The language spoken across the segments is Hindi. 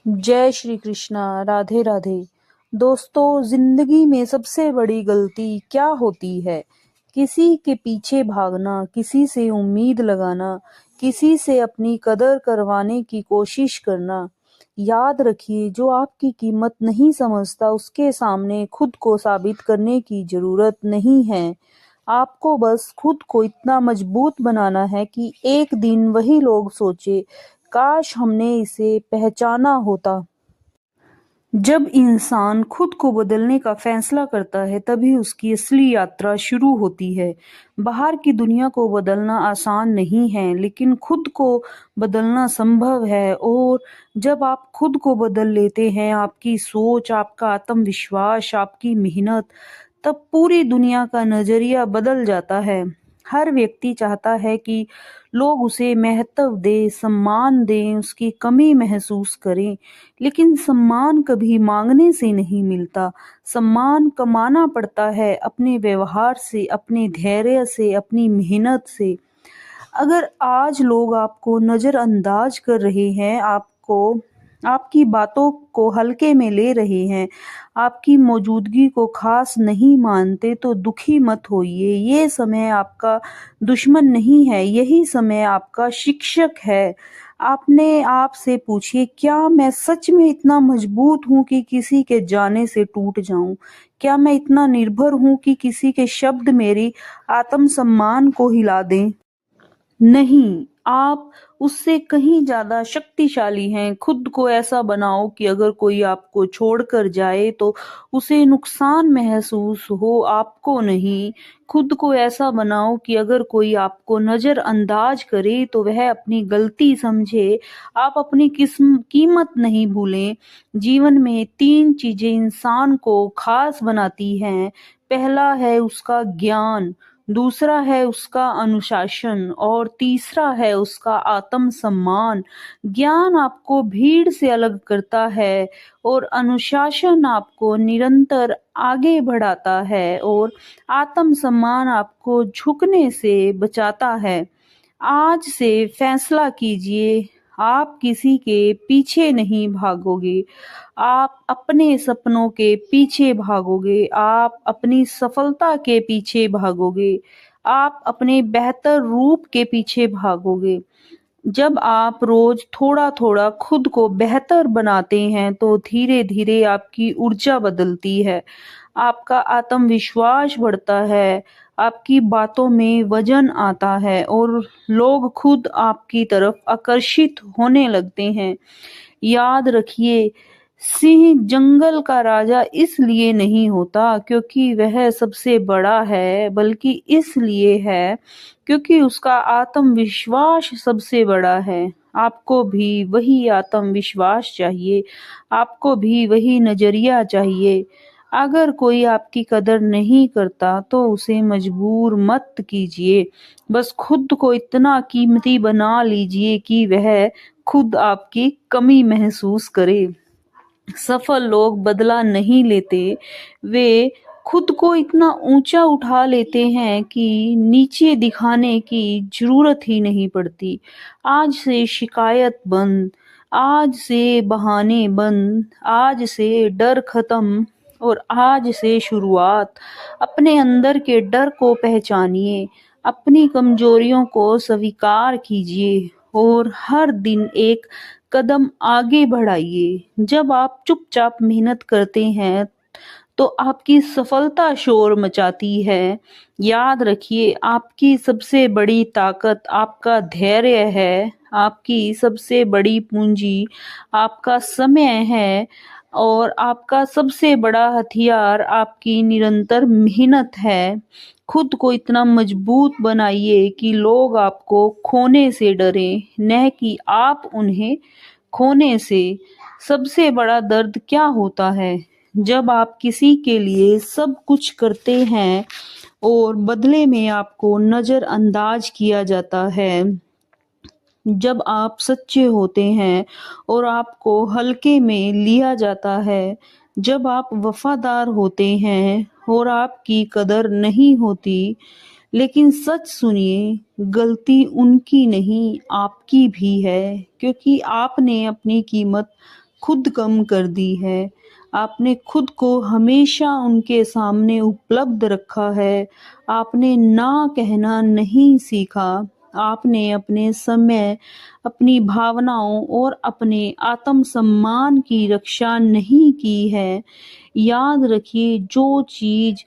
जय श्री कृष्णा। राधे राधे। दोस्तों, जिंदगी में सबसे बड़ी गलती क्या होती है? किसी के पीछे भागना, किसी से उम्मीद लगाना, किसी से अपनी कदर करवाने की कोशिश करना। याद रखिए, जो आपकी कीमत नहीं समझता उसके सामने खुद को साबित करने की जरूरत नहीं है। आपको बस खुद को इतना मजबूत बनाना है कि एक दिन वही लोग सोचे, काश हमने इसे पहचाना होता। जब इंसान खुद को बदलने का फैसला करता है तभी उसकी असली यात्रा शुरू होती है। बाहर की दुनिया को बदलना आसान नहीं है, लेकिन खुद को बदलना संभव है। और जब आप खुद को बदल लेते हैं, आपकी सोच, आपका आत्मविश्वास, आपकी मेहनत, तब पूरी दुनिया का नजरिया बदल जाता है। हर व्यक्ति चाहता है कि लोग उसे महत्व दें, सम्मान दें, उसकी कमी महसूस करें। लेकिन सम्मान कभी मांगने से नहीं मिलता। सम्मान कमाना पड़ता है, अपने व्यवहार से, अपने धैर्य से, अपनी मेहनत से। अगर आज लोग आपको नजरअंदाज कर रहे हैं, आपको आपकी बातों को हल्के में ले रहे हैं, आपकी मौजूदगी को खास नहीं मानते, तो दुखी मत होइए। ये समय आपका दुश्मन नहीं है, यही समय आपका शिक्षक है। आपने आप से पूछिए, क्या मैं सच में इतना मजबूत हूँ कि किसी के जाने से टूट जाऊं? क्या मैं इतना निर्भर हूँ कि किसी के शब्द मेरी आत्मसम्मान को हिला दें? नहीं, आप उससे कहीं ज्यादा शक्तिशाली हैं। खुद को ऐसा बनाओ कि अगर कोई आपको छोड़कर जाए तो उसे नुकसान महसूस हो, आपको नहीं। खुद को ऐसा बनाओ कि अगर कोई आपको नजरअंदाज करे तो वह अपनी गलती समझे। आप अपनी किस्म कीमत नहीं भूलें। जीवन में 3 चीजें इंसान को खास बनाती हैं। पहला है उसका ज्ञान, दूसरा है उसका अनुशासन और तीसरा है उसका आत्मसम्मान। ज्ञान आपको भीड़ से अलग करता है और अनुशासन आपको निरंतर आगे बढ़ाता है और आत्मसम्मान आपको झुकने से बचाता है। आज से फैसला कीजिए, आप किसी के पीछे नहीं भागोगे, आप अपने सपनों के पीछे भागोगे, आप अपनी सफलता के पीछे भागोगे, आप अपने बेहतर रूप के पीछे भागोगे। जब आप रोज थोड़ा थोड़ा खुद को बेहतर बनाते हैं तो धीरे धीरे आपकी ऊर्जा बदलती है, आपका आत्मविश्वास बढ़ता है, आपकी बातों में वजन आता है और लोग खुद आपकी तरफ आकर्षित होने लगते हैं। याद रखिए, सिंह जंगल का राजा इसलिए नहीं होता क्योंकि वह सबसे बड़ा है, बल्कि इसलिए है क्योंकि उसका आत्मविश्वास सबसे बड़ा है। आपको भी वही आत्मविश्वास चाहिए, आपको भी वही नजरिया चाहिए। अगर कोई आपकी कदर नहीं करता तो उसे मजबूर मत कीजिए। बस खुद को इतना कीमती बना लीजिए कि वह खुद आपकी कमी महसूस करे। सफल लोग बदला नहीं लेते, वे खुद को इतना ऊंचा उठा लेते हैं कि नीचे दिखाने की जरूरत ही नहीं पड़ती। आज से शिकायत बंद, आज से बहाने बंद, आज से डर खत्म और आज से शुरुआत। अपने अंदर के डर को पहचानिए, अपनी कमजोरियों को स्वीकार कीजिए और हर दिन एक कदम आगे बढ़ाइए। जब आप चुपचाप मेहनत करते हैं तो आपकी सफलता शोर मचाती है। याद रखिए, आपकी सबसे बड़ी ताकत आपका धैर्य है, आपकी सबसे बड़ी पूंजी आपका समय है और आपका सबसे बड़ा हथियार आपकी निरंतर मेहनत है। खुद को इतना मजबूत बनाइए कि लोग आपको खोने से डरें, न कि आप उन्हें खोने से। सबसे बड़ा दर्द क्या होता है? जब आप किसी के लिए सब कुछ करते हैं और बदले में आपको नजरअंदाज किया जाता है। जब आप सच्चे होते हैं और आपको हल्के में लिया जाता है। जब आप वफादार होते हैं और आपकी कदर नहीं होती। लेकिन सच सुनिए, गलती उनकी नहीं आपकी भी है, क्योंकि आपने अपनी कीमत खुद कम कर दी है। आपने खुद को हमेशा उनके सामने उपलब्ध रखा है। आपने ना कहना नहीं सीखा। आपने अपने समय, अपनी भावनाओं और अपने आत्मसम्मान की रक्षा नहीं की है। याद रखिए, जो चीज़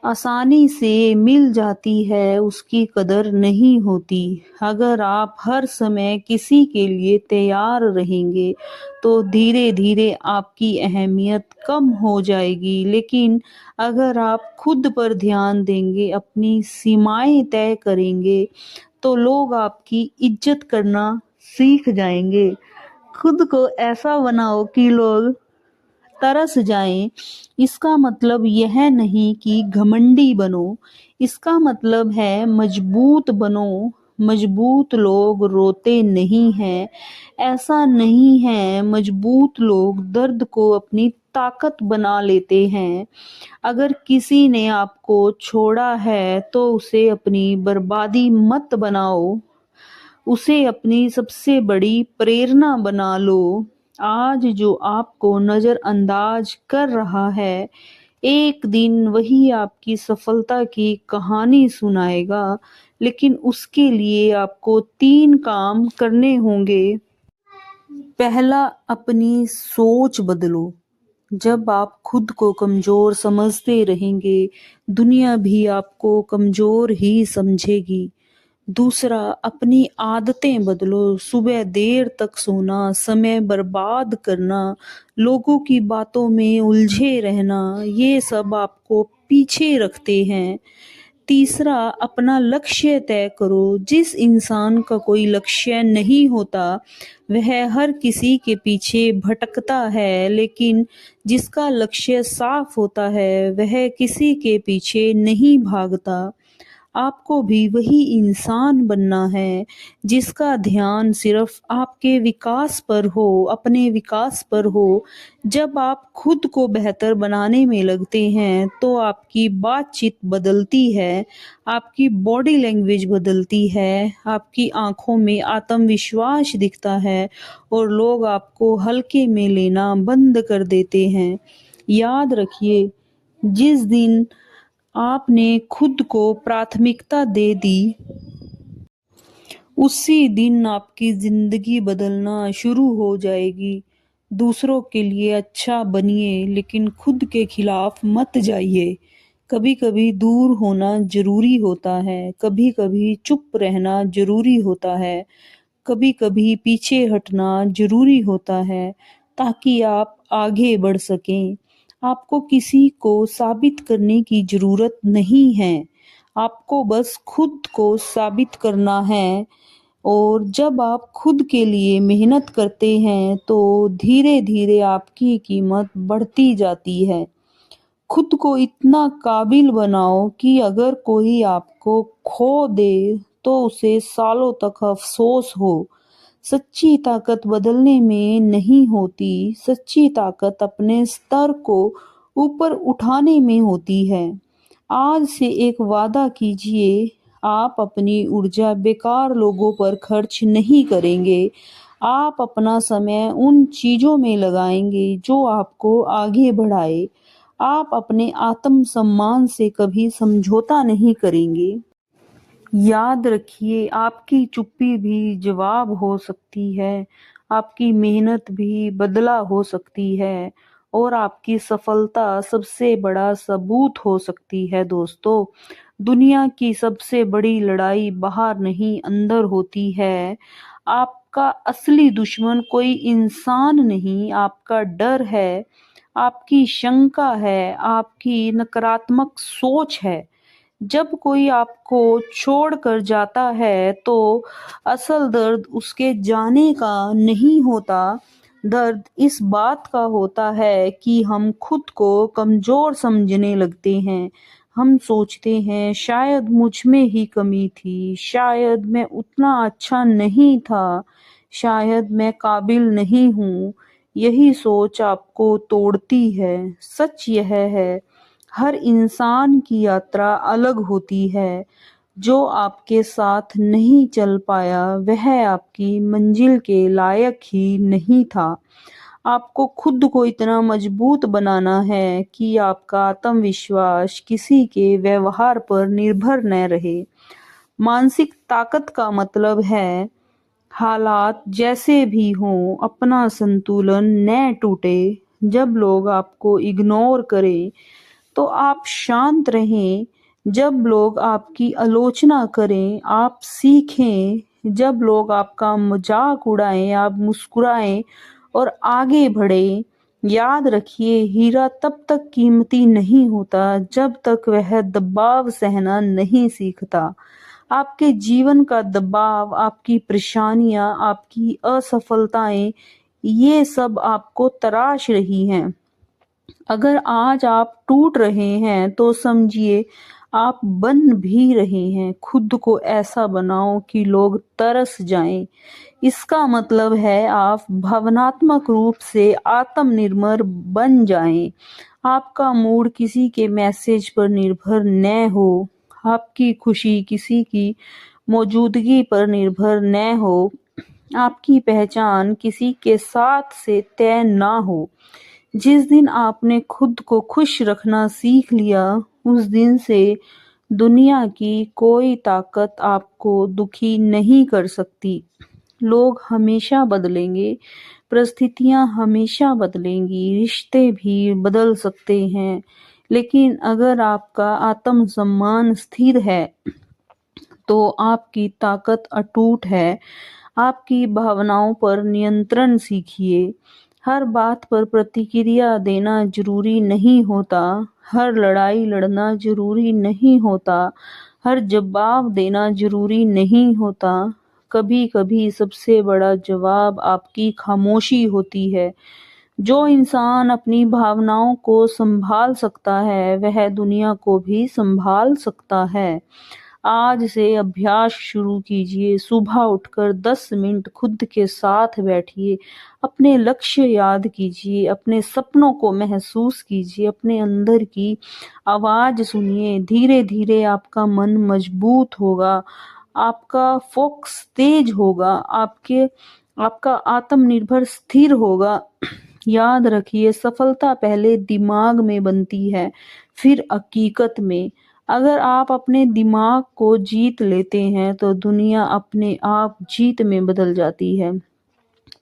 आसानी से मिल जाती है उसकी कदर नहीं होती। अगर आप हर समय किसी के लिए तैयार रहेंगे तो धीरे धीरे आपकी अहमियत कम हो जाएगी, लेकिन अगर आप खुद पर ध्यान देंगे, अपनी सीमाएं तय करेंगे, तो लोग आपकी इज्जत करना सीख जाएंगे। खुद को ऐसा बनाओ कि लोग तरस जाएं। इसका मतलब यह नहीं कि घमंडी बनो, इसका मतलब है मजबूत बनो। मजबूत लोग रोते नहीं हैं, ऐसा नहीं है। मजबूत लोग दर्द को अपनी ताकत बना लेते हैं। अगर किसी ने आपको छोड़ा है तो उसे अपनी बर्बादी मत बनाओ, उसे अपनी सबसे बड़ी प्रेरणा बना लो। आज जो आपको नजरअंदाज कर रहा है, एक दिन वही आपकी सफलता की कहानी सुनाएगा, लेकिन उसके लिए आपको 3 काम करने होंगे। पहला, अपनी सोच बदलो। जब आप खुद को कमजोर समझते रहेंगे, दुनिया भी आपको कमजोर ही समझेगी। दूसरा, अपनी आदतें बदलो। सुबह देर तक सोना, समय बर्बाद करना, लोगों की बातों में उलझे रहना, ये सब आपको पीछे रखते हैं। तीसरा, अपना लक्ष्य तय करो। जिस इंसान का कोई लक्ष्य नहीं होता वह हर किसी के पीछे भटकता है, लेकिन जिसका लक्ष्य साफ होता है वह किसी के पीछे नहीं भागता। आपको भी वही इंसान बनना है जिसका ध्यान सिर्फ आपके विकास पर हो, अपने विकास पर हो। जब आप खुद को बेहतर बनाने में लगते हैं तो आपकी बातचीत बदलती है, आपकी बॉडी लैंग्वेज बदलती है, आपकी आंखों में आत्मविश्वास दिखता है और लोग आपको हल्के में लेना बंद कर देते हैं। याद रखिए, जिस दिन आपने खुद को प्राथमिकता दे दी, उसी दिन आपकी जिंदगी बदलना शुरू हो जाएगी। दूसरों के लिए अच्छा बनिए, लेकिन खुद के खिलाफ मत जाइए। कभी कभी दूर होना जरूरी होता है, कभी कभी चुप रहना जरूरी होता है, कभी कभी पीछे हटना जरूरी होता है, ताकि आप आगे बढ़ सकें। आपको किसी को साबित करने की जरूरत नहीं है, आपको बस खुद को साबित करना है। और जब आप खुद के लिए मेहनत करते हैं तो धीरे धीरे आपकी कीमत बढ़ती जाती है। खुद को इतना काबिल बनाओ कि अगर कोई आपको खो दे तो उसे सालों तक अफसोस हो। सच्ची ताकत बदलने में नहीं होती, सच्ची ताकत अपने स्तर को ऊपर उठाने में होती है। आज से एक वादा कीजिए, आप अपनी ऊर्जा बेकार लोगों पर खर्च नहीं करेंगे। आप अपना समय उन चीजों में लगाएंगे जो आपको आगे बढ़ाए। आप अपने आत्मसम्मान से कभी समझौता नहीं करेंगे। याद रखिए, आपकी चुप्पी भी जवाब हो सकती है, आपकी मेहनत भी बदला हो सकती है, और आपकी सफलता सबसे बड़ा सबूत हो सकती है। दोस्तों, दुनिया की सबसे बड़ी लड़ाई बाहर नहीं, अंदर होती है। आपका असली दुश्मन कोई इंसान नहीं, आपका डर है, आपकी शंका है, आपकी नकारात्मक सोच है। जब कोई आपको छोड़ कर जाता है तो असल दर्द उसके जाने का नहीं होता, दर्द इस बात का होता है कि हम खुद को कमजोर समझने लगते हैं। हम सोचते हैं शायद मुझ में ही कमी थी, शायद मैं उतना अच्छा नहीं था, शायद मैं काबिल नहीं हूँ। यही सोच आपको तोड़ती है। सच यह है, हर इंसान की यात्रा अलग होती है। जो आपके साथ नहीं चल पाया वह आपकी मंजिल के लायक ही नहीं था। आपको खुद को इतना मजबूत बनाना है कि आपका आत्मविश्वास किसी के व्यवहार पर निर्भर न रहे। मानसिक ताकत का मतलब है हालात जैसे भी हों अपना संतुलन न टूटे। जब लोग आपको इग्नोर करें तो आप शांत रहें। जब लोग आपकी आलोचना करें आप सीखें। जब लोग आपका मजाक उड़ाएं आप मुस्कुराएं और आगे बढ़ें। याद रखिए हीरा तब तक कीमती नहीं होता जब तक वह दबाव सहना नहीं सीखता। आपके जीवन का दबाव, आपकी परेशानियां, आपकी असफलताएं, ये सब आपको तराश रही हैं। अगर आज आप टूट रहे हैं तो समझिए आप बन भी रहे हैं। खुद को ऐसा बनाओ कि लोग तरस जाएं। इसका मतलब है आप भावनात्मक रूप से आत्मनिर्भर बन जाएं। आपका मूड किसी के मैसेज पर निर्भर न हो। आपकी खुशी किसी की मौजूदगी पर निर्भर न हो। आपकी पहचान किसी के साथ से तय ना हो। जिस दिन आपने खुद को खुश रखना सीख लिया उस दिन से दुनिया की कोई ताकत आपको दुखी नहीं कर सकती। लोग हमेशा बदलेंगे, परिस्थितियां हमेशा बदलेंगी, रिश्ते भी बदल सकते हैं, लेकिन अगर आपका आत्मसम्मान स्थिर है तो आपकी ताकत अटूट है। आपकी भावनाओं पर नियंत्रण सीखिए। हर बात पर प्रतिक्रिया देना जरूरी नहीं होता। हर लड़ाई लड़ना जरूरी नहीं होता। हर जवाब देना जरूरी नहीं होता। कभी कभी सबसे बड़ा जवाब आपकी खामोशी होती है। जो इंसान अपनी भावनाओं को संभाल सकता है वह दुनिया को भी संभाल सकता है। आज से अभ्यास शुरू कीजिए। सुबह उठकर 10 मिनट खुद के साथ बैठिए। अपने लक्ष्य याद कीजिए। अपने सपनों को महसूस कीजिए। अपने अंदर की आवाज सुनिए। धीरे धीरे आपका मन मजबूत होगा। आपका फोकस तेज होगा। आपका आत्मनिर्भर स्थिर होगा। याद रखिए सफलता पहले दिमाग में बनती है फिर हकीकत में। अगर आप अपने दिमाग को जीत लेते हैं तो दुनिया अपने आप जीत में बदल जाती है।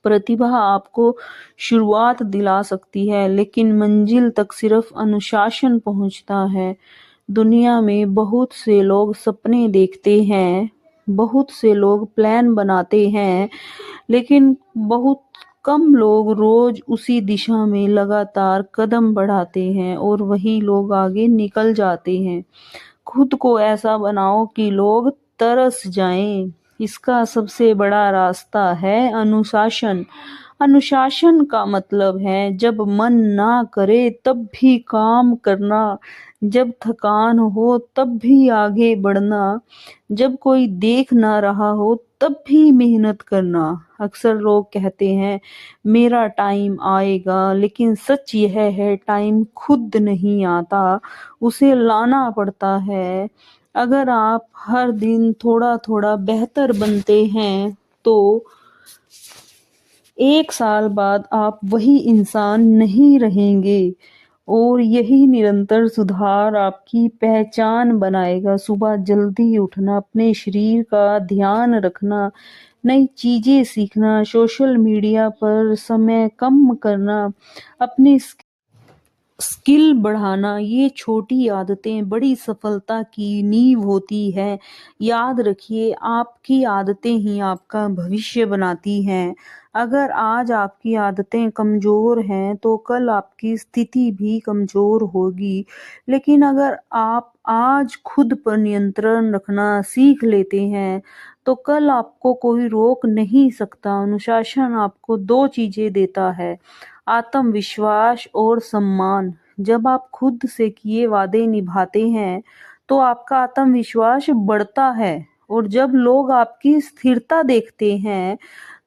प्रतिभा आपको शुरुआत दिला सकती है लेकिन मंजिल तक सिर्फ अनुशासन पहुंचता है। दुनिया में बहुत से लोग सपने देखते हैं, बहुत से लोग प्लान बनाते हैं, लेकिन बहुत कम लोग रोज उसी दिशा में लगातार कदम बढ़ाते हैं और वही लोग आगे निकल जाते हैं। खुद को ऐसा बनाओ कि लोग तरस जाएं। इसका सबसे बड़ा रास्ता है अनुशासन। अनुशासन का मतलब है जब मन ना करे तब भी काम करना, जब थकान हो तब भी आगे बढ़ना, जब कोई देख ना रहा हो तब भी मेहनत करना। अक्सर लोग कहते हैं मेरा टाइम आएगा, लेकिन सच यह है टाइम खुद नहीं आता, उसे लाना पड़ता है। अगर आप हर दिन थोड़ा थोड़ा बेहतर बनते हैं तो 1 साल बाद आप वही इंसान नहीं रहेंगे और यही निरंतर सुधार आपकी पहचान बनाएगा। सुबह जल्दी उठना, अपने शरीर का ध्यान रखना, नई चीजें सीखना, सोशल मीडिया पर समय कम करना, अपनी स्किल बढ़ाना, ये छोटी आदतें बड़ी सफलता की नींव होती है। याद रखिए आपकी आदतें ही आपका भविष्य बनाती हैं। अगर आज आपकी आदतें कमजोर हैं तो कल आपकी स्थिति भी कमजोर होगी। लेकिन अगर आप आज खुद पर नियंत्रण रखना सीख लेते हैं तो कल आपको कोई रोक नहीं सकता। अनुशासन आपको 2 चीजें देता है, आत्मविश्वास और सम्मान। जब आप खुद से किए वादे निभाते हैं तो आपका आत्मविश्वास बढ़ता है और जब लोग आपकी स्थिरता देखते हैं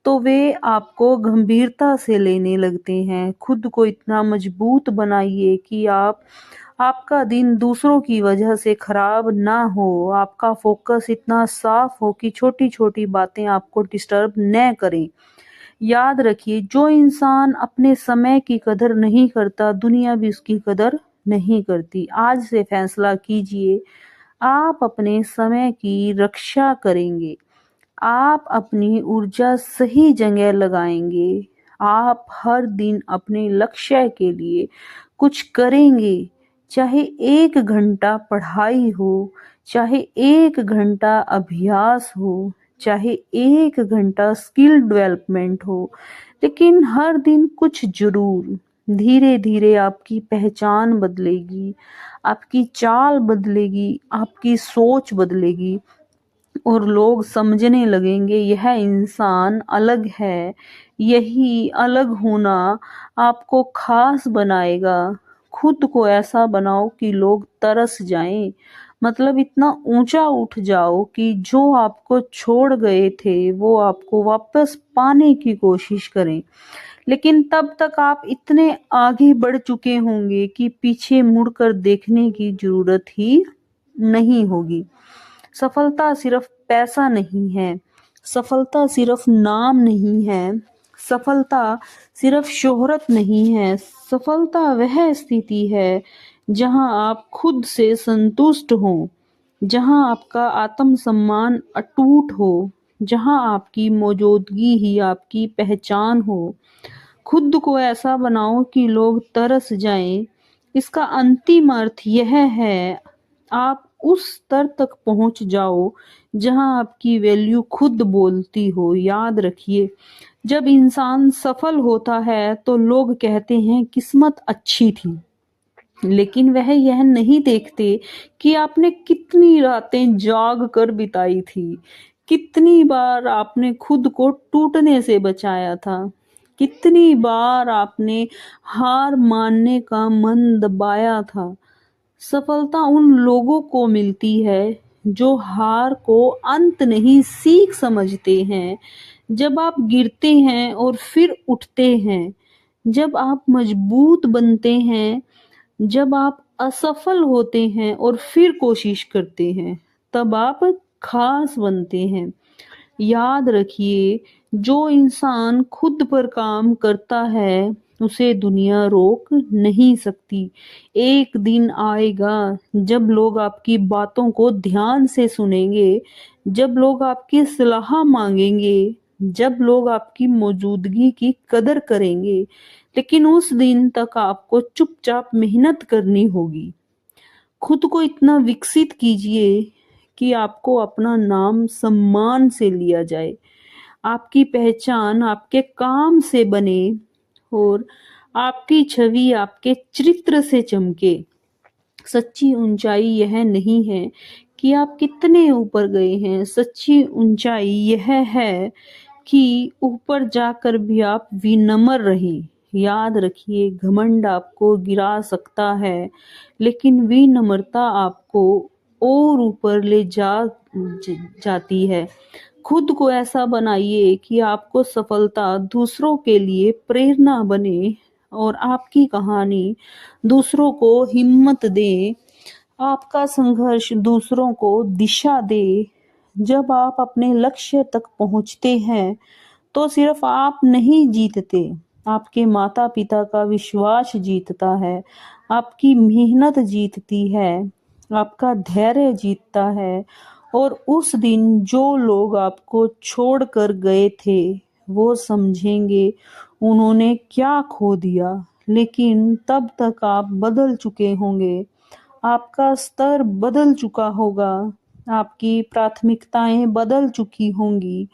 तो वे आपको गंभीरता से लेने लगते हैं। खुद को इतना मजबूत बनाइए कि आपका दिन दूसरों की वजह से खराब ना हो। आपका फोकस इतना साफ हो कि छोटी छोटी बातें आपको डिस्टर्ब न करें। याद रखिए, जो इंसान अपने समय की कदर नहीं करता, दुनिया भी उसकी कदर नहीं करती। आज से फैसला कीजिए, आप अपने समय की रक्षा करेंगे, आप अपनी ऊर्जा सही जगह लगाएंगे, आप हर दिन अपने लक्ष्य के लिए कुछ करेंगे, चाहे 1 घंटा पढ़ाई हो, चाहे 1 घंटा अभ्यास हो, चाहे 1 घंटा स्किल डेवलपमेंट हो, लेकिन हर दिन कुछ जरूर। धीरे धीरे आपकी पहचान बदलेगी, आपकी चाल बदलेगी, आपकी सोच बदलेगी और लोग समझने लगेंगे यह इंसान अलग है। यही अलग होना आपको खास बनाएगा। खुद को ऐसा बनाओ कि लोग तरस जाएं, मतलब इतना ऊंचा उठ जाओ कि जो आपको छोड़ गए थे वो आपको वापस पाने की कोशिश करें। लेकिन तब तक आप इतने आगे बढ़ चुके होंगे कि पीछे मुड़कर देखने की जरूरत ही नहीं होगी। सफलता सिर्फ पैसा नहीं है, सफलता सिर्फ नाम नहीं है, सफलता सिर्फ शोहरत नहीं है। सफलता वह स्थिति है जहां आप खुद से संतुष्ट हो, जहां आपका आत्मसम्मान अटूट हो, जहां आपकी मौजूदगी ही आपकी पहचान हो। खुद को ऐसा बनाओ कि लोग तरस जाएं। इसका अंतिम अर्थ यह है, आप उस स्तर तक पहुंच जाओ जहां आपकी वैल्यू खुद बोलती हो। याद रखिए, जब इंसान सफल होता है तो लोग कहते हैं किस्मत अच्छी थी, लेकिन वह यह नहीं देखते कि आपने कितनी रातें जाग कर बिताई थी, कितनी बार आपने खुद को टूटने से बचाया था, कितनी बार आपने हार मानने का मन दबाया था। सफलता उन लोगों को मिलती है जो हार को अंत नहीं सीख समझते हैं। जब आप गिरते हैं और फिर उठते हैं, जब आप मजबूत बनते हैं, जब आप असफल होते हैं और फिर कोशिश करते हैं, तब आप खास बनते हैं। याद रखिए, जो इंसान खुद पर काम करता है उसे दुनिया रोक नहीं सकती। एक दिन आएगा जब लोग आपकी बातों को ध्यान से सुनेंगे, जब लोग आपकी सलाह मांगेंगे, जब लोग आपकी मौजूदगी की कदर करेंगे। लेकिन उस दिन तक आपको चुपचाप मेहनत करनी होगी। खुद को इतना विकसित कीजिए कि आपको अपना नाम सम्मान से लिया जाए, आपकी पहचान आपके काम से बने और आपकी छवि आपके चरित्र से चमके। सच्ची ऊंचाई यह नहीं है कि आप कितने ऊपर गए हैं, सच्ची ऊंचाई यह है कि ऊपर जाकर भी आप विनम्र रहें। याद रखिए, घमंड आपको गिरा सकता है, लेकिन विनम्रता आपको और ऊपर ले जाती है। खुद को ऐसा बनाइए कि आपको सफलता दूसरों के लिए प्रेरणा बने और आपकी कहानी दूसरों को हिम्मत दे, आपका संघर्ष दूसरों को दिशा दे। जब आप अपने लक्ष्य तक पहुंचते हैं तो सिर्फ आप नहीं जीतते, आपके माता पिता का विश्वास जीतता है, आपकी मेहनत जीतती है, आपका धैर्य जीतता है। और उस दिन जो लोग आपको छोड़ कर गए थे वो समझेंगे उन्होंने क्या खो दिया, लेकिन तब तक आप बदल चुके होंगे, आपका स्तर बदल चुका होगा, आपकी प्राथमिकताएं बदल चुकी होंगी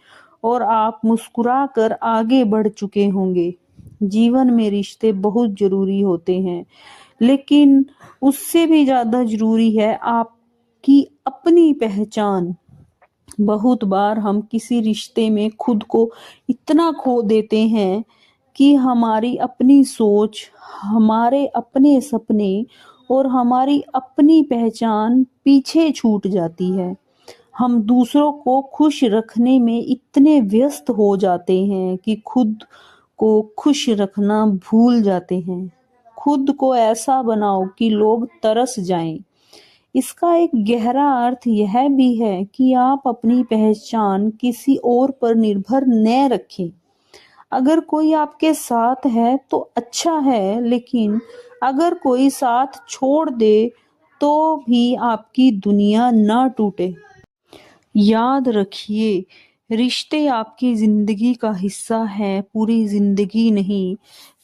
और आप मुस्कुरा कर आगे बढ़ चुके होंगे। जीवन में रिश्ते बहुत जरूरी होते हैं, लेकिन उससे भी ज्यादा जरूरी है आपकी अपनी पहचान। बहुत बार हम किसी रिश्ते में खुद को इतना खो देते हैं कि हमारी अपनी सोच, हमारे अपने सपने और हमारी अपनी पहचान पीछे छूट जाती है। हम दूसरों को खुश रखने में इतने व्यस्त हो जाते हैं कि खुद को खुश रखना भूल जाते हैं। खुद को ऐसा बनाओ कि लोग तरस जाएं। इसका एक गहरा अर्थ यह भी है कि आप अपनी पहचान किसी और पर निर्भर न रखें। अगर कोई आपके साथ है तो अच्छा है, लेकिन अगर कोई साथ छोड़ दे तो भी आपकी दुनिया ना टूटे। याद रखिए, रिश्ते आपकी जिंदगी का हिस्सा है, पूरी जिंदगी नहीं।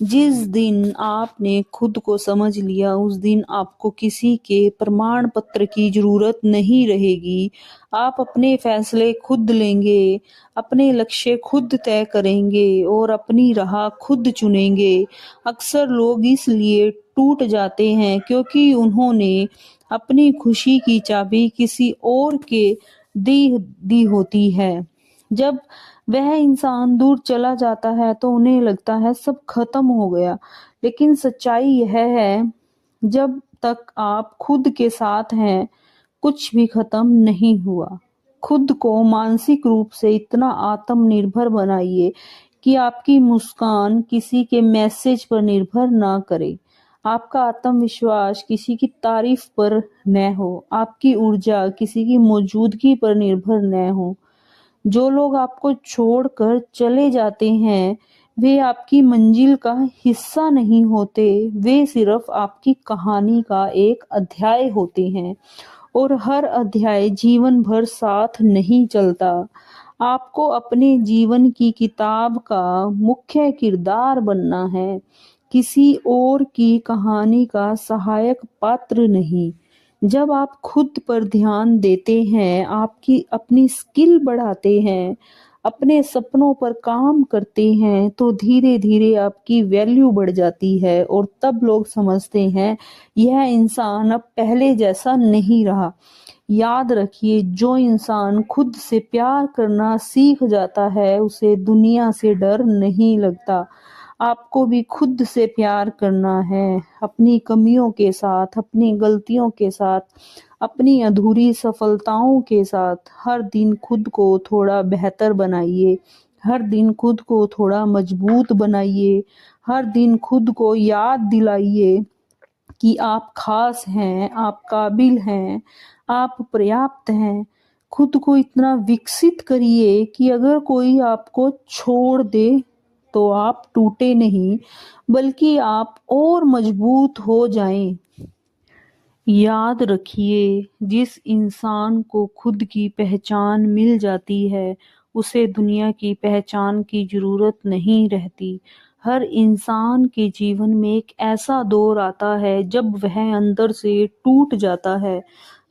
जिस दिन आपने खुद को समझ लिया उस दिन आपको किसी के प्रमाण पत्र की जरूरत नहीं रहेगी। आप अपने फैसले खुद लेंगे, अपने लक्ष्य खुद तय करेंगे और अपनी राह खुद चुनेंगे। अक्सर लोग इसलिए टूट जाते हैं क्योंकि उन्होंने अपनी खुशी की चाबी किसी और के दी होती है। जब वह इंसान दूर चला जाता है तो उन्हें लगता है सब खत्म हो गया, लेकिन सच्चाई यह है, जब तक आप खुद के साथ हैं कुछ भी खत्म नहीं हुआ। खुद को मानसिक रूप से इतना आत्मनिर्भर बनाइए कि आपकी मुस्कान किसी के मैसेज पर निर्भर ना करे। आपका आत्मविश्वास किसी की तारीफ पर न हो, आपकी ऊर्जा किसी की मौजूदगी पर निर्भर न हो। जो लोग आपको छोड़कर चले जाते हैं वे आपकी मंजिल का हिस्सा नहीं होते, वे सिर्फ आपकी कहानी का एक अध्याय होते हैं और हर अध्याय जीवन भर साथ नहीं चलता। आपको अपने जीवन की किताब का मुख्य किरदार बनना है, किसी और की कहानी का सहायक पात्र नहीं। जब आप खुद पर ध्यान देते हैं, आपकी अपनी स्किल बढ़ाते हैं, अपने सपनों पर काम करते हैं, तो धीरे धीरे आपकी वैल्यू बढ़ जाती है और तब लोग समझते हैं यह इंसान अब पहले जैसा नहीं रहा। याद रखिए, जो इंसान खुद से प्यार करना सीख जाता है उसे दुनिया से डर नहीं लगता। आपको भी खुद से प्यार करना है, अपनी कमियों के साथ, अपनी गलतियों के साथ, अपनी अधूरी सफलताओं के साथ। हर दिन खुद को थोड़ा बेहतर बनाइए, हर दिन खुद को थोड़ा मजबूत बनाइए, हर दिन खुद को याद दिलाइए कि आप खास हैं, आप काबिल हैं, आप पर्याप्त हैं। खुद को इतना विकसित करिए कि अगर कोई आपको छोड़ दे तो आप टूटे नहीं, बल्कि आप और मजबूत हो जाएं। याद रखिए, जिस इंसान को खुद की पहचान मिल जाती है उसे दुनिया की पहचान की जरूरत नहीं रहती। हर इंसान के जीवन में एक ऐसा दौर आता है जब वह अंदर से टूट जाता है।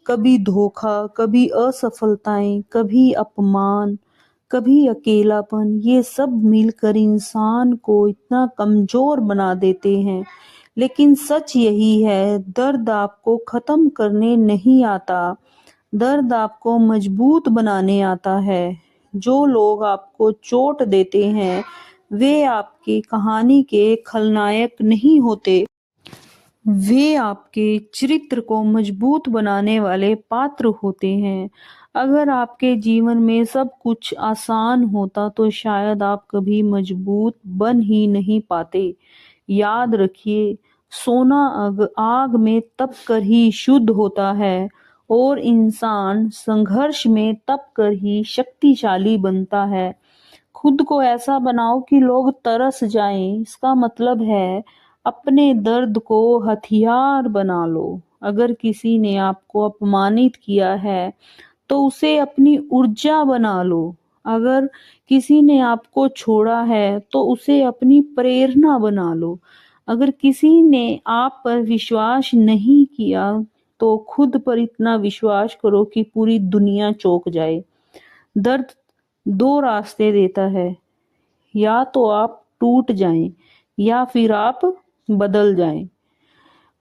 कभी धोखा, कभी असफलताएं, कभी अपमान, कभी अकेलापन, ये सब मिलकर इंसान को इतना कमजोर बना देते हैं। लेकिन सच यही है, दर्द आपको खत्म करने नहीं आता, दर्द आपको मजबूत बनाने आता है। जो लोग आपको चोट देते हैं वे आपकी कहानी के खलनायक नहीं होते, वे आपके चरित्र को मजबूत बनाने वाले पात्र होते हैं। अगर आपके जीवन में सब कुछ आसान होता तो शायद आप कभी मजबूत बन ही नहीं पाते। याद रखिए, सोना आग में तप कर ही शुद्ध होता है और इंसान संघर्ष में तप कर ही शक्तिशाली बनता है। खुद को ऐसा बनाओ कि लोग तरस जाएं। इसका मतलब है अपने दर्द को हथियार बना लो। अगर किसी ने आपको अपमानित किया है तो उसे अपनी ऊर्जा बना लो। अगर किसी ने आपको छोड़ा है तो उसे अपनी प्रेरणा बना लो। अगर किसी ने आप पर विश्वास नहीं किया तो खुद पर इतना विश्वास करो कि पूरी दुनिया चौंक जाए। दर्द दो रास्ते देता है, या तो आप टूट जाएं या फिर आप बदल जाएं।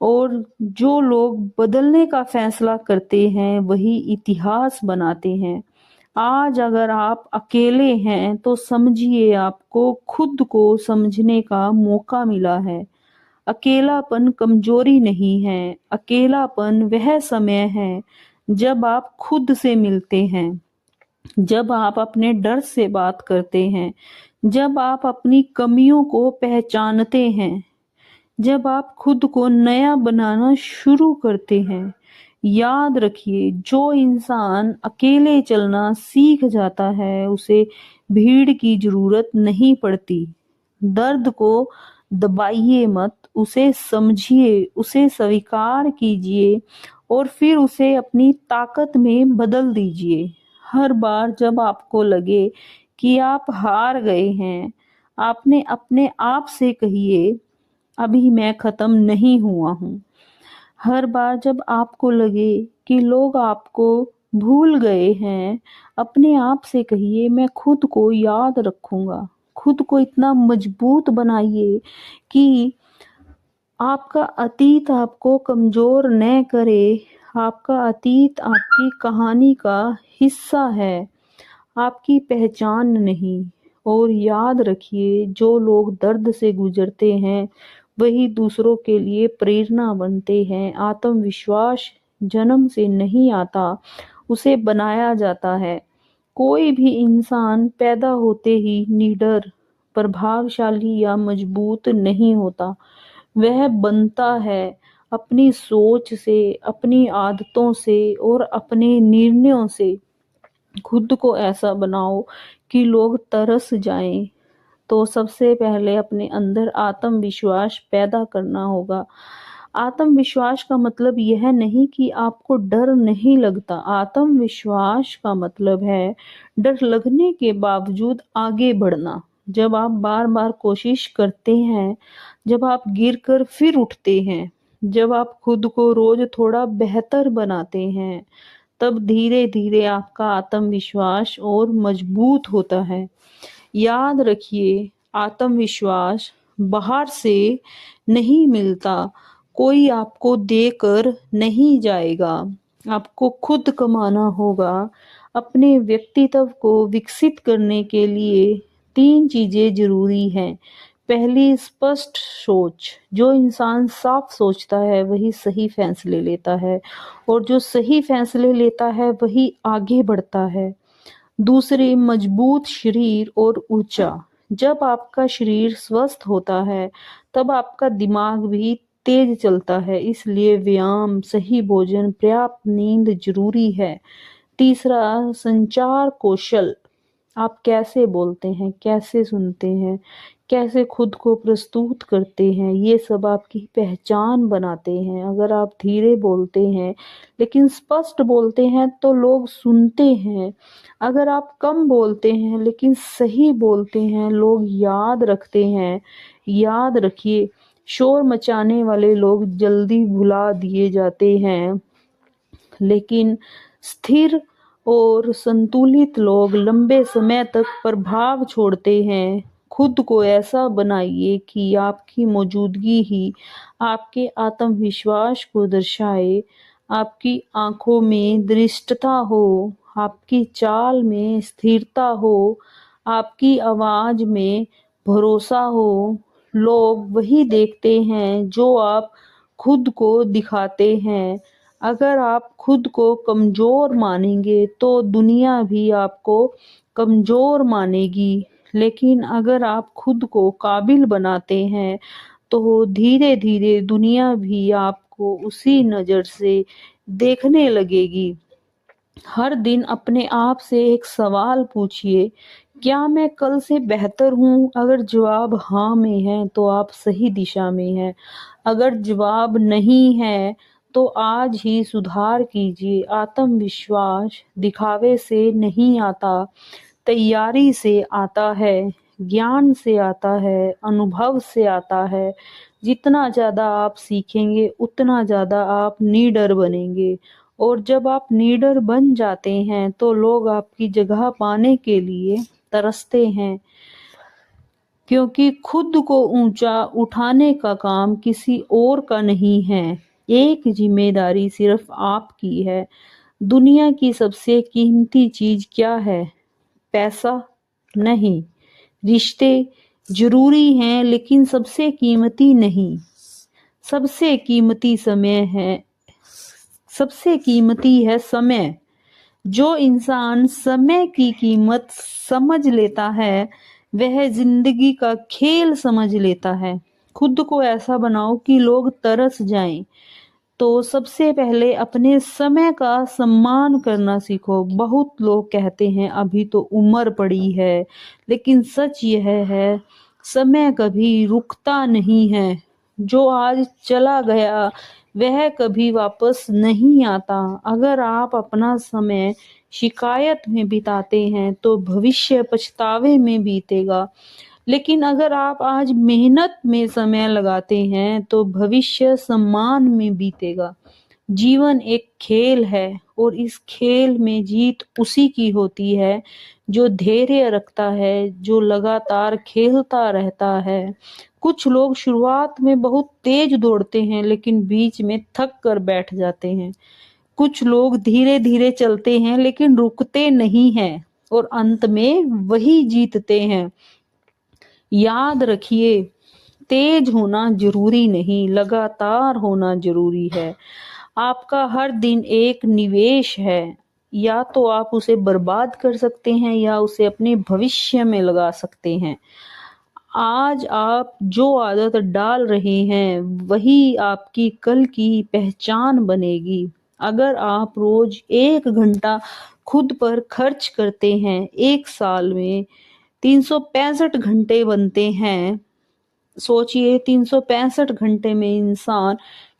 और जो लोग बदलने का फैसला करते हैं वही इतिहास बनाते हैं। आज अगर आप अकेले हैं तो समझिए आपको खुद को समझने का मौका मिला है। अकेलापन कमजोरी नहीं है, अकेलापन वह समय है जब आप खुद से मिलते हैं, जब आप अपने डर से बात करते हैं, जब आप अपनी कमियों को पहचानते हैं, जब आप खुद को नया बनाना शुरू करते हैं। याद रखिए, जो इंसान अकेले चलना सीख जाता है उसे भीड़ की जरूरत नहीं पड़ती। दर्द को दबाइए मत, उसे समझिए, उसे स्वीकार कीजिए और फिर उसे अपनी ताकत में बदल दीजिए। हर बार जब आपको लगे कि आप हार गए हैं, आपने अपने आप से कहिए, अभी मैं खत्म नहीं हुआ हूँ। हर बार जब आपको लगे कि लोग आपको भूल गए हैं, अपने आप से कहिए, मैं खुद को याद रखूंगा। खुद को इतना मजबूत बनाइए कि आपका अतीत आपको कमजोर न करे। आपका अतीत आपकी कहानी का हिस्सा है, आपकी पहचान नहीं। और याद रखिए, जो लोग दर्द से गुजरते हैं वही दूसरों के लिए प्रेरणा बनते हैं। आत्मविश्वास जन्म से नहीं आता, उसे बनाया जाता है। कोई भी इंसान पैदा होते ही निडर, प्रभावशाली या मजबूत नहीं होता। वह बनता है अपनी सोच से, अपनी आदतों से और अपने निर्णयों से। खुद को ऐसा बनाओ कि लोग तरस जाएं। तो सबसे पहले अपने अंदर आत्मविश्वास पैदा करना होगा। आत्मविश्वास का मतलब यह नहीं कि आपको डर नहीं लगता। आत्मविश्वास का मतलब है डर लगने के बावजूद आगे बढ़ना। जब आप बार बार कोशिश करते हैं, जब आप गिरकर फिर उठते हैं, जब आप खुद को रोज थोड़ा बेहतर बनाते हैं, तब धीरे धीरे आपका आत्मविश्वास और मजबूत होता है। याद रखिए, आत्मविश्वास बाहर से नहीं मिलता, कोई आपको देकर नहीं जाएगा। आपको खुद कमाना होगा। अपने व्यक्तित्व को विकसित करने के लिए 3 चीजें जरूरी हैं। पहली, स्पष्ट सोच। जो इंसान साफ सोचता है वही सही फैसले लेता है, और जो सही फैसले लेता है वही आगे बढ़ता है। दूसरी, मजबूत शरीर और ऊर्जा। जब आपका शरीर स्वस्थ होता है तब आपका दिमाग भी तेज चलता है। इसलिए व्यायाम, सही भोजन, पर्याप्त नींद जरूरी है। तीसरा, संचार कौशल। आप कैसे बोलते हैं, कैसे सुनते हैं, कैसे खुद को प्रस्तुत करते हैं, ये सब आपकी पहचान बनाते हैं। अगर आप धीरे बोलते हैं लेकिन स्पष्ट बोलते हैं तो लोग सुनते हैं। अगर आप कम बोलते हैं लेकिन सही बोलते हैं, लोग याद रखते हैं। याद रखिए, शोर मचाने वाले लोग जल्दी भुला दिए जाते हैं, लेकिन स्थिर और संतुलित लोग लंबे समय तक प्रभाव छोड़ते हैं। खुद को ऐसा बनाइए कि आपकी मौजूदगी ही आपके आत्मविश्वास को दर्शाए। आपकी आंखों में दृढ़ता हो, आपकी चाल में स्थिरता हो, आपकी आवाज में भरोसा हो। लोग वही देखते हैं जो आप खुद को दिखाते हैं। अगर आप खुद को कमजोर मानेंगे तो दुनिया भी आपको कमजोर मानेगी। लेकिन अगर आप खुद को काबिल बनाते हैं तो धीरे धीरे दुनिया भी आपको उसी नजर से देखने लगेगी। हर दिन अपने आप से एक सवाल पूछिए, क्या मैं कल से बेहतर हूँ? अगर जवाब हाँ में है तो आप सही दिशा में हैं। अगर जवाब नहीं है तो आज ही सुधार कीजिए। आत्मविश्वास दिखावे से नहीं आता, तैयारी से आता है, ज्ञान से आता है, अनुभव से आता है। जितना ज्यादा आप सीखेंगे उतना ज्यादा आप निडर बनेंगे, और जब आप लीडर बन जाते हैं तो लोग आपकी जगह पाने के लिए तरसते हैं। क्योंकि खुद को ऊंचा उठाने का काम किसी और का नहीं है, एक जिम्मेदारी सिर्फ आपकी है। दुनिया की सबसे कीमती चीज क्या है? पैसा नहीं। रिश्ते जरूरी हैं लेकिन सबसे कीमती नहीं। सबसे कीमती समय है, सबसे कीमती है समय। जो इंसान समय की कीमत समझ लेता है वह जिंदगी का खेल समझ लेता है। खुद को ऐसा बनाओ कि लोग तरस जाएं। तो सबसे पहले अपने समय का सम्मान करना सीखो। बहुत लोग कहते हैं अभी तो उम्र पड़ी है, लेकिन सच यह है समय कभी रुकता नहीं है, जो आज चला गया वह कभी वापस नहीं आता। अगर आप अपना समय शिकायत में बिताते हैं तो भविष्य पछतावे में बीतेगा, लेकिन अगर आप आज मेहनत में समय लगाते हैं तो भविष्य सम्मान में बीतेगा। जीवन एक खेल है और इस खेल में जीत उसी की होती है जो धैर्य रखता है, जो लगातार खेलता रहता है। कुछ लोग शुरुआत में बहुत तेज दौड़ते हैं लेकिन बीच में थक कर बैठ जाते हैं। कुछ लोग धीरे धीरे चलते हैं लेकिन रुकते नहीं हैं और अंत में वही जीतते हैं। याद रखिए, तेज होना जरूरी नहीं, लगातार होना जरूरी है। आपका हर दिन एक निवेश है, या तो आप उसे बर्बाद कर सकते हैं या उसे अपने भविष्य में लगा सकते हैं। आज आप जो आदत डाल रहे हैं वही आपकी कल की पहचान बनेगी। अगर आप रोज 1 घंटा खुद पर खर्च करते हैं, 1 साल में 365 घंटे बनते हैं। सोचिए 365 घंटे में इंसान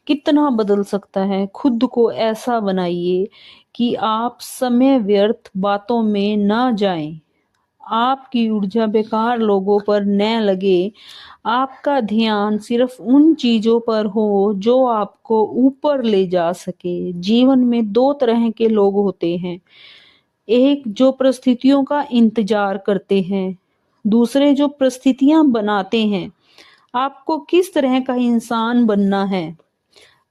कितना बदल सकता है। खुद को ऐसा बनाइए कि आप समय व्यर्थ बातों में ना जाएं, आपकी ऊर्जा बेकार लोगों पर न लगे, आपका ध्यान सिर्फ उन चीजों पर हो जो आपको ऊपर ले जा सके। जीवन में दो तरह के लोग होते हैं, एक जो परिस्थितियों का इंतजार करते हैं, दूसरे जो परिस्थितियां बनाते हैं। आपको किस तरह का इंसान बनना है?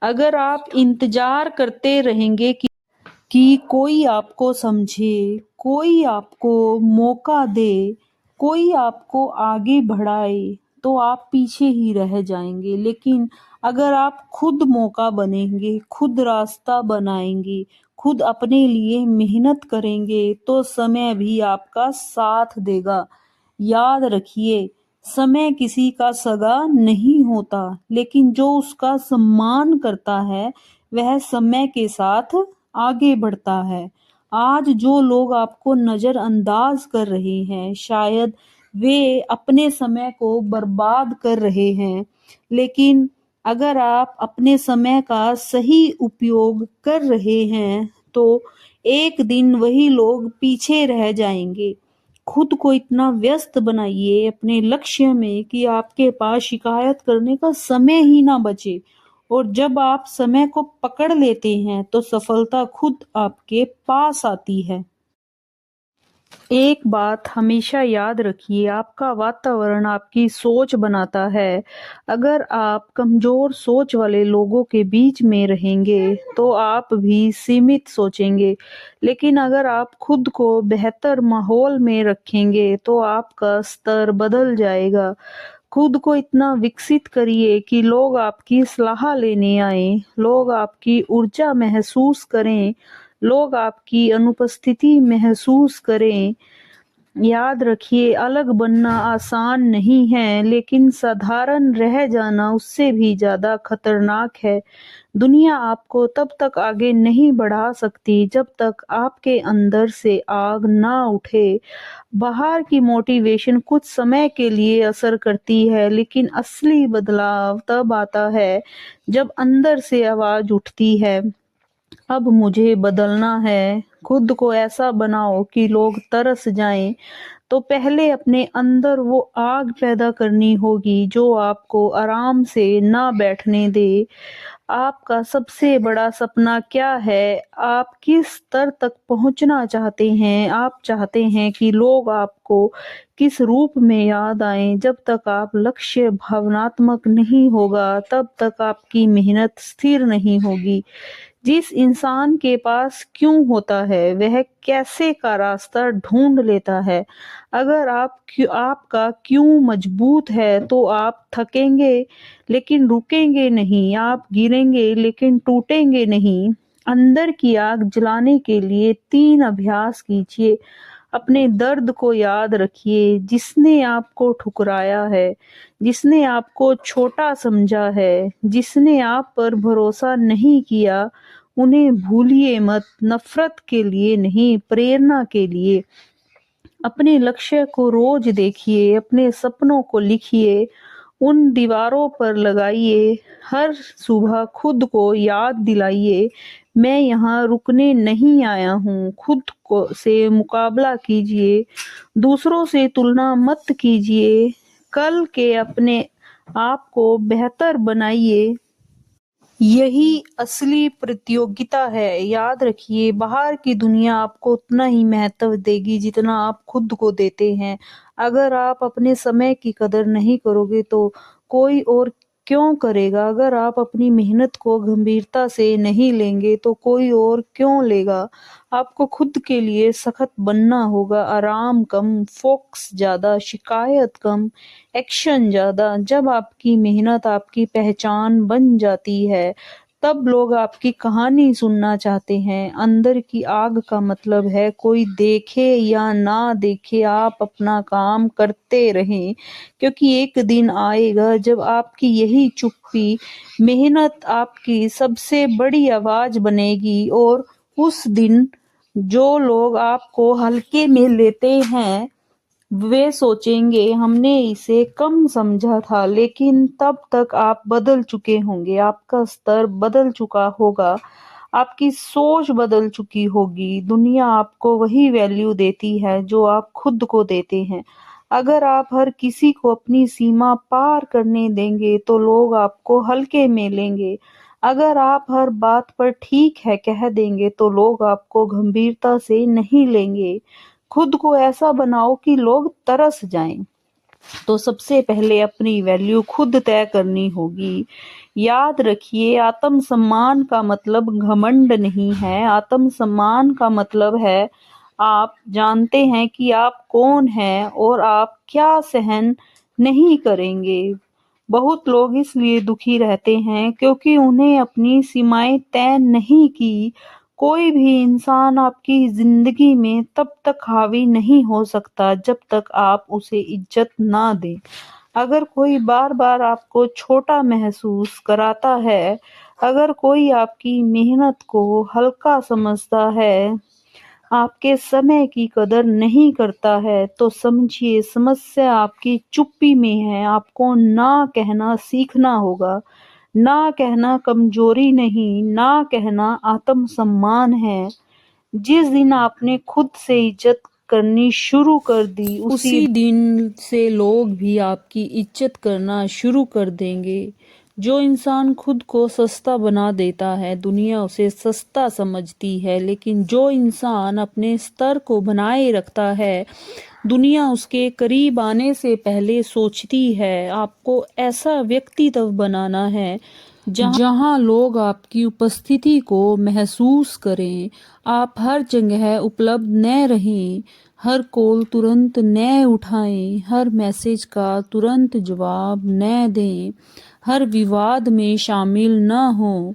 अगर आप इंतजार करते रहेंगे कि कोई आपको समझे, कोई आपको मौका दे, कोई आपको आगे बढ़ाए, तो आप पीछे ही रह जाएंगे। लेकिन अगर आप खुद मौका बनेंगे, खुद रास्ता बनाएंगे, खुद अपने लिए मेहनत करेंगे, तो समय भी आपका साथ देगा। याद रखिए, समय किसी का सगा नहीं होता, लेकिन जो उसका सम्मान करता है वह समय के साथ आगे बढ़ता है। आज जो लोग आपको नजरअंदाज कर रहे हैं, शायद वे अपने समय को बर्बाद कर रहे हैं, लेकिन अगर आप अपने समय का सही उपयोग कर रहे हैं तो एक दिन वही लोग पीछे रह जाएंगे। खुद को इतना व्यस्त बनाइए अपने लक्ष्य में कि आपके पास शिकायत करने का समय ही ना बचे। और जब आप समय को पकड़ लेते हैं तो सफलता खुद आपके पास आती है। एक बात हमेशा याद रखिए, आपका वातावरण आपकी सोच बनाता है। अगर आप कमजोर सोच वाले लोगों के बीच में रहेंगे तो आप भी सीमित सोचेंगे, लेकिन अगर आप खुद को बेहतर माहौल में रखेंगे तो आपका स्तर बदल जाएगा। खुद को इतना विकसित करिए कि लोग आपकी सलाह लेने आए, लोग आपकी ऊर्जा महसूस करें, लोग आपकी अनुपस्थिति महसूस करें। याद रखिए, अलग बनना आसान नहीं है, लेकिन साधारण रह जाना उससे भी ज्यादा खतरनाक है। दुनिया आपको तब तक आगे नहीं बढ़ा सकती जब तक आपके अंदर से आग ना उठे। बाहर की मोटिवेशन कुछ समय के लिए असर करती है, लेकिन असली बदलाव तब आता है जब अंदर से आवाज उठती है, अब मुझे बदलना है। खुद को ऐसा बनाओ कि लोग तरस जाएं। तो पहले अपने अंदर वो आग पैदा करनी होगी जो आपको आराम से ना बैठने दे। आपका सबसे बड़ा सपना क्या है? आप किस स्तर तक पहुंचना चाहते हैं? आप चाहते हैं कि लोग आपको किस रूप में याद आएं? जब तक आप लक्ष्य भावनात्मक नहीं होगा, तब तक आपकी मेहनत स्थिर नहीं होगी। जिस इंसान के पास क्यों होता है वह कैसे का रास्ता ढूंढ लेता है। अगर आपका क्यों मजबूत है तो आप थकेंगे लेकिन रुकेंगे नहीं, आप गिरेंगे लेकिन टूटेंगे नहीं। अंदर की आग जलाने के लिए 3 अभ्यास कीजिए। अपने दर्द को याद रखिए, जिसने आपको ठुकराया है, जिसने आपको छोटा समझा है, जिसने आप पर भरोसा नहीं किया, उन्हें भूलिए मत। नफरत के लिए नहीं, प्रेरणा के लिए। अपने लक्ष्य को रोज देखिए, अपने सपनों को लिखिए, उन दीवारों पर लगाइए। हर सुबह खुद को याद दिलाइए, मैं यहाँ रुकने नहीं आया हूँ। खुद को से मुकाबला कीजिए, दूसरों से तुलना मत कीजिए। कल के अपने आप को बेहतर बनाइए। यही असली प्रतियोगिता है। याद रखिए, बाहर की दुनिया आपको उतना ही महत्व देगी जितना आप खुद को देते हैं। अगर आप अपने समय की कदर नहीं करोगे तो कोई और क्यों करेगा? अगर आप अपनी मेहनत को गंभीरता से नहीं लेंगे तो कोई और क्यों लेगा? आपको खुद के लिए सख्त बनना होगा। आराम कम, फोकस ज्यादा, शिकायत कम, एक्शन ज्यादा। जब आपकी मेहनत आपकी पहचान बन जाती है, तब लोग आपकी कहानी सुनना चाहते हैं। अंदर की आग का मतलब है कोई देखे या ना देखे, आप अपना काम करते रहें, क्योंकि एक दिन आएगा जब आपकी यही चुप्पी मेहनत आपकी सबसे बड़ी आवाज बनेगी। और उस दिन जो लोग आपको हल्के में लेते हैं वे सोचेंगे हमने इसे कम समझा था, लेकिन तब तक आप बदल चुके होंगे, आपका स्तर बदल चुका होगा, आपकी सोच बदल चुकी होगी। दुनिया आपको वही वैल्यू देती है जो आप खुद को देते हैं। अगर आप हर किसी को अपनी सीमा पार करने देंगे तो लोग आपको हल्के में लेंगे। अगर आप हर बात पर ठीक है कह देंगे तो लोग आपको गंभीरता से नहीं लेंगे। खुद को ऐसा बनाओ कि लोग तरस जाएं। तो सबसे पहले अपनी वैल्यू खुद तय करनी होगी। याद रखिए, आत्मसम्मान का मतलब घमंड नहीं है। आत्मसम्मान का मतलब है आप जानते हैं कि आप कौन हैं और आप क्या सहन नहीं करेंगे। बहुत लोग इसलिए दुखी रहते हैं क्योंकि उन्हें अपनी सीमाएं तय नहीं की। कोई भी इंसान आपकी जिंदगी में तब तक हावी नहीं हो सकता जब तक आप उसे इज्जत ना दें। अगर कोई बार बार आपको छोटा महसूस कराता है, अगर कोई आपकी मेहनत को हल्का समझता है, आपके समय की कदर नहीं करता है, तो समझिए समस्या आपकी चुप्पी में है। आपको ना कहना सीखना होगा। ना कहना कमजोरी नहीं, ना कहना आत्मसम्मान है। जिस दिन आपने खुद से इज्जत करनी शुरू कर दी, उसी दिन से लोग भी आपकी इज्जत करना शुरू कर देंगे। जो इंसान खुद को सस्ता बना देता है, दुनिया उसे सस्ता समझती है, लेकिन जो इंसान अपने स्तर को बनाए रखता है, दुनिया उसके करीब आने से पहले सोचती है। आपको ऐसा व्यक्तित्व बनाना है जहां लोग आपकी उपस्थिति को महसूस करें। आप हर जगह उपलब्ध न रहें, हर कॉल तुरंत न उठाएं, हर मैसेज का तुरंत जवाब न दें, हर विवाद में शामिल न हों।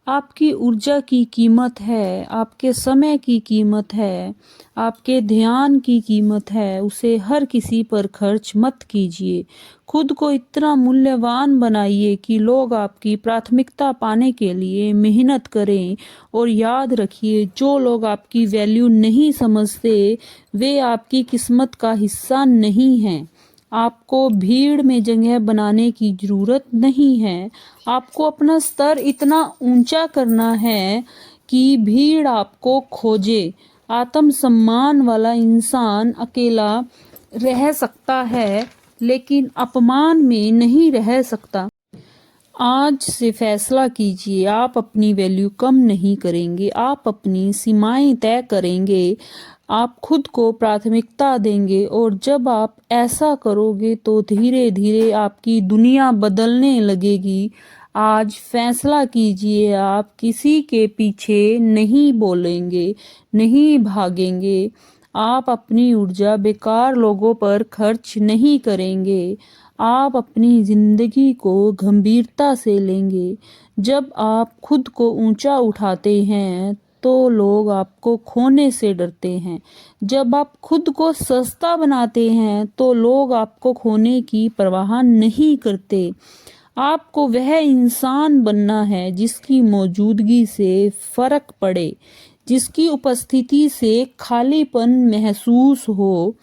आपकी ऊर्जा की कीमत है, आपके समय की कीमत है, आपके ध्यान की कीमत है। उसे हर किसी पर खर्च मत कीजिए। खुद को इतना मूल्यवान बनाइए कि लोग आपकी प्राथमिकता पाने के लिए मेहनत करें। और याद रखिए, जो लोग आपकी वैल्यू नहीं समझते वे आपकी किस्मत का हिस्सा नहीं हैं। आपको भीड़ में जगह बनाने की जरूरत नहीं है। आपको अपना स्तर इतना ऊंचा करना है कि भीड़ आपको खोजे। आत्मसम्मान वाला इंसान अकेला रह सकता है, लेकिन अपमान में नहीं रह सकता। आज से फैसला कीजिए, आप अपनी वैल्यू कम नहीं करेंगे, आप अपनी सीमाएं तय करेंगे, आप खुद को प्राथमिकता देंगे। और जब आप ऐसा करोगे तो धीरे धीरे आपकी दुनिया बदलने लगेगी। आज फैसला कीजिए, आप किसी के पीछे नहीं बोलेंगे, नहीं भागेंगे। आप अपनी ऊर्जा बेकार लोगों पर खर्च नहीं करेंगे। आप अपनी जिंदगी को गंभीरता से लेंगे। जब आप खुद को ऊंचा उठाते हैं तो लोग आपको खोने से डरते हैं। जब आप खुद को सस्ता बनाते हैं तो लोग आपको खोने की परवाह नहीं करते। आपको वह इंसान बनना है जिसकी मौजूदगी से फर्क पड़े, जिसकी उपस्थिति से खालीपन महसूस हो,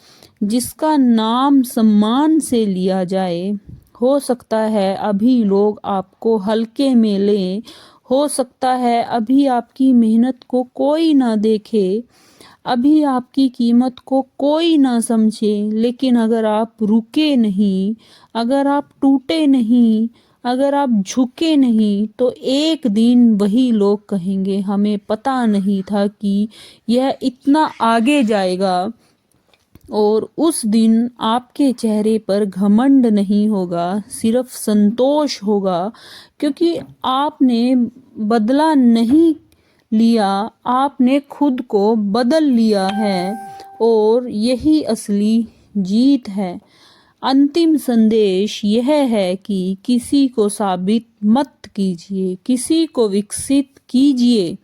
जिसका नाम सम्मान से लिया जाए। हो सकता है अभी लोग आपको हल्के में लें, हो सकता है अभी आपकी मेहनत को कोई ना देखे, अभी आपकी कीमत को कोई ना समझे, लेकिन अगर आप रुके नहीं, अगर आप टूटे नहीं, अगर आप झुके नहीं, तो एक दिन वही लोग कहेंगे हमें पता नहीं था कि यह इतना आगे जाएगा। और उस दिन आपके चेहरे पर घमंड नहीं होगा, सिर्फ संतोष होगा, क्योंकि आपने बदला नहीं लिया, आपने खुद को बदल लिया है। और यही असली जीत है। अंतिम संदेश यह है कि किसी को साबित मत कीजिए, किसी को विकसित कीजिए,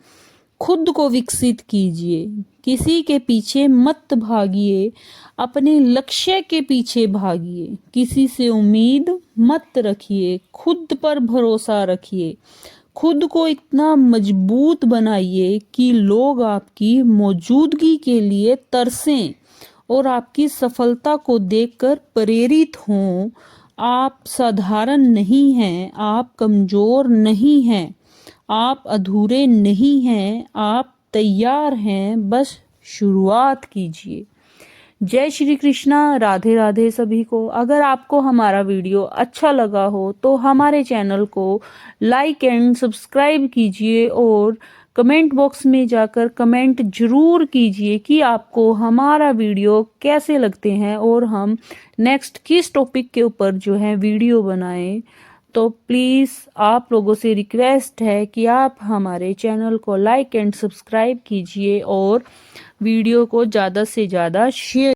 खुद को विकसित कीजिए, किसी के पीछे मत भागिए, अपने लक्ष्य के पीछे भागिए, किसी से उम्मीद मत रखिए, खुद पर भरोसा रखिए, खुद को इतना मजबूत बनाइए कि लोग आपकी मौजूदगी के लिए तरसें और आपकी सफलता को देखकर प्रेरित हों। आप साधारण नहीं हैं, आप कमजोर नहीं हैं, आप अधूरे नहीं हैं, आप तैयार हैं, बस शुरुआत कीजिए। जय श्री कृष्णा, राधे राधे सभी को। अगर आपको हमारा वीडियो अच्छा लगा हो तो हमारे चैनल को लाइक एंड सब्सक्राइब कीजिए और कमेंट बॉक्स में जाकर कमेंट जरूर कीजिए कि आपको हमारा वीडियो कैसे लगते हैं और हम नेक्स्ट किस टॉपिक के ऊपर जो है वीडियो बनाएं। तो प्लीज़ आप लोगों से रिक्वेस्ट है कि आप हमारे चैनल को लाइक एंड सब्सक्राइब कीजिए और वीडियो को ज़्यादा से ज़्यादा शेयर